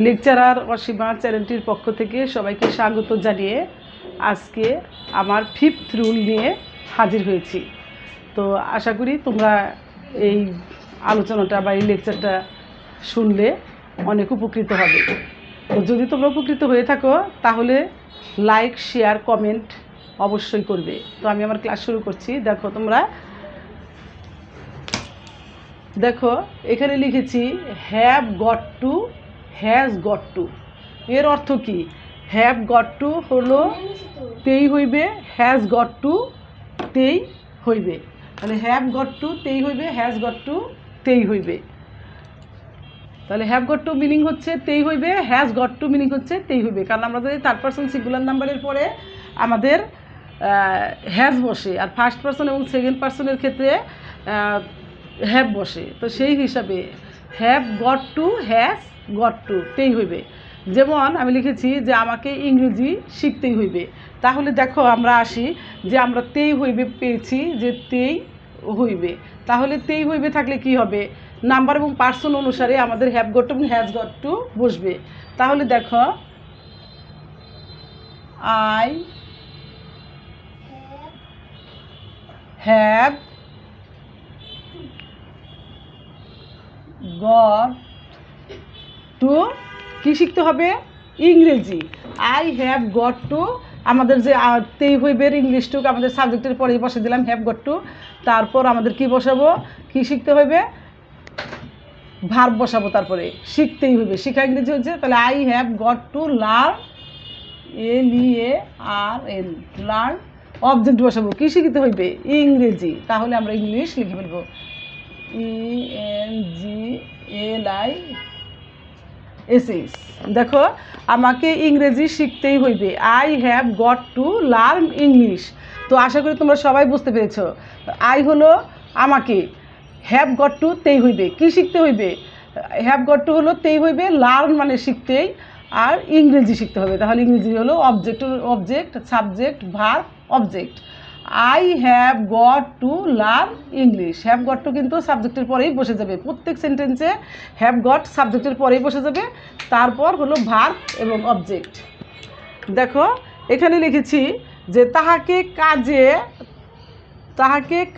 Lecturer Asima চ্যানেলটির পক্ষ থেকে সবাইকে স্বাগত জানিয়ে আজকে আমার 5th রুল নিয়ে হাজির হয়েছি। তো আশা করি তোমরা এই আলোচনাটা বা এই লেকচারটা শুনলে অনেক উপকৃত হবে। তো যদি তোমরা উপকৃত হয়ে থাকো তাহলে লাইক, শেয়ার, কমেন্ট অবশ্যই করবে। তো আমি আমার ক্লাস শুরু করছি। দেখো এখানে লিখেছি have got two, has got two. এর অর্থ কি? হ্যাভ গট টু হলো তেই হইবে, হ্যাজ গট টু তেই হইবে। তাহলে হ্যাভ গট টু তেই হইবে, হ্যাজ গট টু তেই হইবে। তাহলে হ্যাভ গট টু মিনিং হচ্ছে তেই হইবে, হ্যাজ গট টু মিনিং হচ্ছে তেই হইবে। কারণ আমাদের থার্ড পারসন সিঙ্গুলার নাম্বারের পরে আমাদের হ্যাজ বসে, আর ফার্স্ট পারসন এবং সেকেন্ড পারসনের ক্ষেত্রে হ্যাভ বসে। তো সেই হিসাবে have got two, has got two তেই হইবে। যেমন আমি লিখেছি যে আমাকে ইংরেজি শিখতেই হইবে। তাহলে দেখো আমরা আসি যে আমরা তেই হইবে পেয়েছি, যে তেই হইবে। তাহলে তেই হইবে থাকলে কি হবে? নাম্বার এবং পার্সন অনুসারে আমাদের হ্যাভ গট টু এবং হ্যাজ গট টু বসবে। তাহলে দেখো আই হ্যাভ গট টু, কী শিখতে হবে? ইংরেজি। আই হ্যাভ গট টু, আমাদের যে তেই হইবের ইংলিশটুক আমাদের সাবজেক্টের পরেই বসে দিলাম হ্যাভ গট টু। তারপর আমাদের কি বসাবো? কি শিখতে হইবে? ভার্ব বসাবো, তারপরে শিখতেই হইবে। শিখা ইংরেজি হচ্ছে, তাহলে I have got to learn, LEARN, learn. Object বসাবো, কী শিখতে হইবে? ইংরেজি। তাহলে আমরা ইংলিশ লিখে ফেলবো, ENGLISH। দেখো আমাকে ইংরেজি শিখতেই হইবে, I have got to learn English. তো আশা করি তোমরা সবাই বুঝতে পেরেছো। আই হলো আমাকে, হ্যাভ গট টু তেই হইবে, কি শিখতে হইবে? হ্যাভ গট টু হলো তেই হইবে, লার্ন মানে শিখতেই, আর ইংরেজি শিখতে হবে। তাহলে ইংরেজি হলো object, subject, verb, object. I have got to learn English. Have got two কিন্তু সাবজেক্টের পরেই বসে যাবে, প্রত্যেক সেন্টেন্সে হ্যাভ গট সাবজেক্টের পরেই বসে যাবে। তারপর হলো ভার্ব এবং অবজেক্ট। দেখো এখানে লিখেছি যে তাহাকে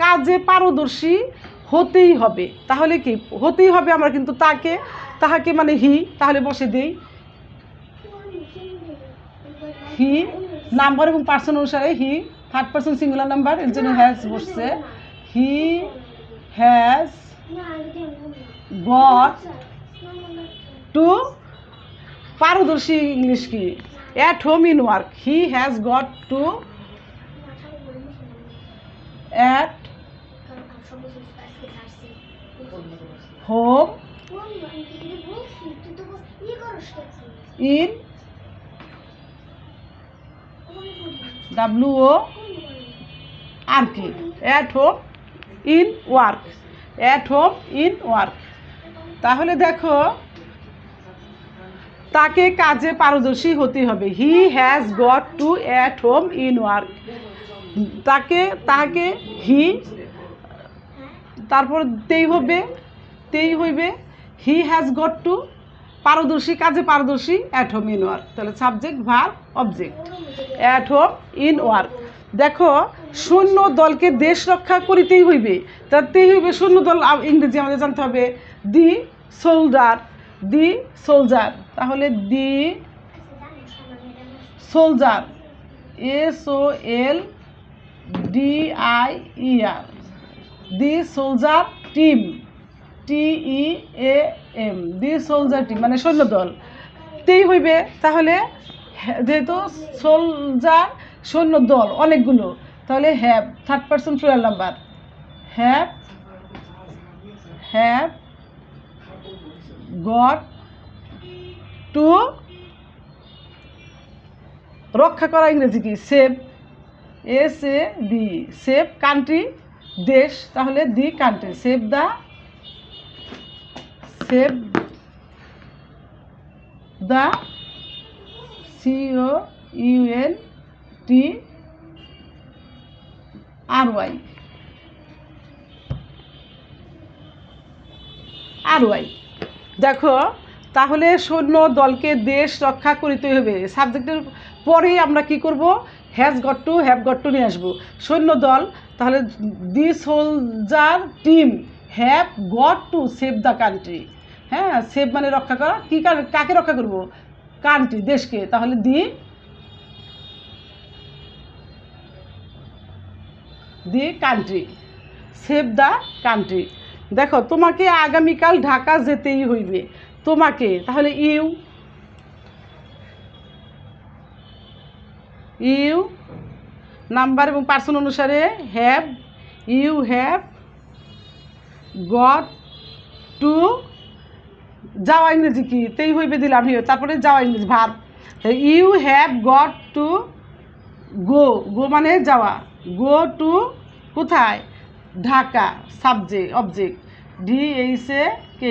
কাজে পারদর্শী হতেই হবে। তাহলে কি হতেই হবে? আমরা কিন্তু তাহাকে মানে হি, তাহলে বসে দেই হি। নাম্বার এবং পার্সন অনুসারে হি, থার্ড পারসন সিঙ্গুলার নাম্বার, এর জন্য হ্যাজ বসছে। হি হ্যাজ গট টু, পারদর্শী ইংলিশ কি? At home in work. He has got to at home in WORK, at home in work, at home in work. তাহলে দেখো তাকে কাজে পারদর্শী হতে হবে, he has got to at home in work. তাকে হি, তারপর তেই হইবে, হি হ্যাজ গট টু, পারদর্শী, কাজে পারদর্শী, অ্যাট হোম ইন ওয়ার্ক। তাহলে subject, verb, object, at home in work. দেখো সৈন্য দলকে দেশ রক্ষা করিতেই হইবে, তাতেই হইবে সৈন্য দল। ইংরেজি আমাদের জানতে হবে দি সোলজার, দি সোলজার। তাহলে the soldier, SOLDIER, the soldier team, TEAM, the soldier team মানে সৈন্যদল তেই হইবে। তাহলে যেহেতু সোলজার সৈন্যদল অনেকগুলো, তাহলে have, third person plural number, have got two, রক্ষা করা ইংরেজি কি? সেভ, SAV, সেভ কান্ট্রি, দেশ। তাহলে the country, save the COUNTRY। দেখো তাহলে সৈন্য দলকে দেশ রক্ষা করিতে হবে। সাবজেক্টের পরেই আমরা কি করব, has got to have got to নিয়ে আসবো। সৈন্য দল, তাহলে the soldier team have got to save the country. হ্যাঁ, সেভ মানে রক্ষা করা, কি কাকে রক্ষা করব, কান্ট্রি, দেশকে। তাহলে the country, save the country. দেখো, তোমাকে আগামীকাল ঢাকা যেতেই হইবে। তোমাকে, তাহলে ইউ নাম্বার এবং পার্সন অনুসারে ইউ হ্যাভ গট টু, যাওয়া ইংরেজি কি, তেই হইবে দিলাম হিও, তারপরে যাওয়া ইংরেজি verb. You have got to go মানে যাওয়া, গো টু কোথায়, ঢাকা, অবজেক্ট DHAK,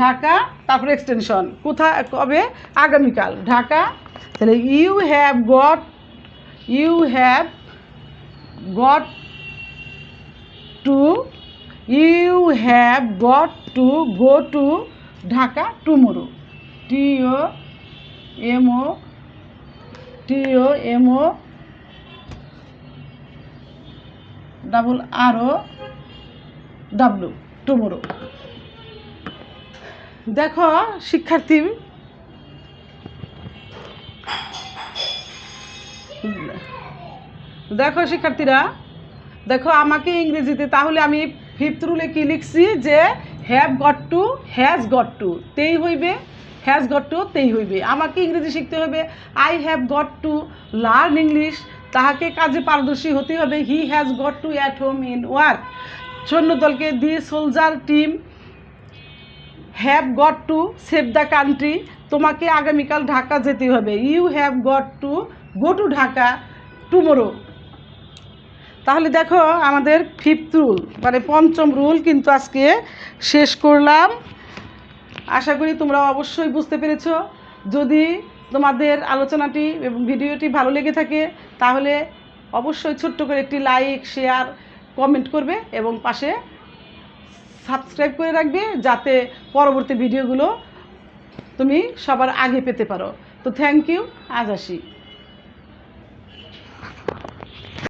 ঢাকা, তারপরে এক্সটেনশন, কোথায়, কবে, আগামীকাল, ঢাকা। তাহলে you have got to go to Dhaka tomorrow, TOMORROW, tomorrow. দেখো শিক্ষার্থীরা, দেখো আমাকে ইংরেজিতে, তাহলে আমি ফিফথ রুলে কি লিখছি, যে have got two has got two তেই হইবে, হ্যাজ গট টু তেই হইবে। আমাকে ইংরেজি শিখতে হবে, I have got to learn English, তাহাকে কাজে পারদর্শী হতে হবে। He has got to at home in work. সৈন্য দলকে the soldier team have got to save the country. তোমাকে আগামীকাল ঢাকা যেতে হবে। You have got to go to Dhaka tomorrow. তাহলে দেখো, আমাদের ফিফথ রুল মানে পঞ্চম রুল কিন্তু আজকে শেষ করলাম। আশা করি তোমরা অবশ্যই বুঝতে পেরেছো। যদি তোমাদের আলোচনাটি এবং ভিডিওটি ভালো লেগে থাকে, তাহলে অবশ্যই ছোট্ট করে একটি লাইক, শেয়ার, কমেন্ট করবে এবং পাশে সাবস্ক্রাইব করে রাখবে, যাতে পরবর্তী ভিডিওগুলো তুমি সবার আগে পেতে পারো। তো থ্যাংক ইউ, আজ আসি।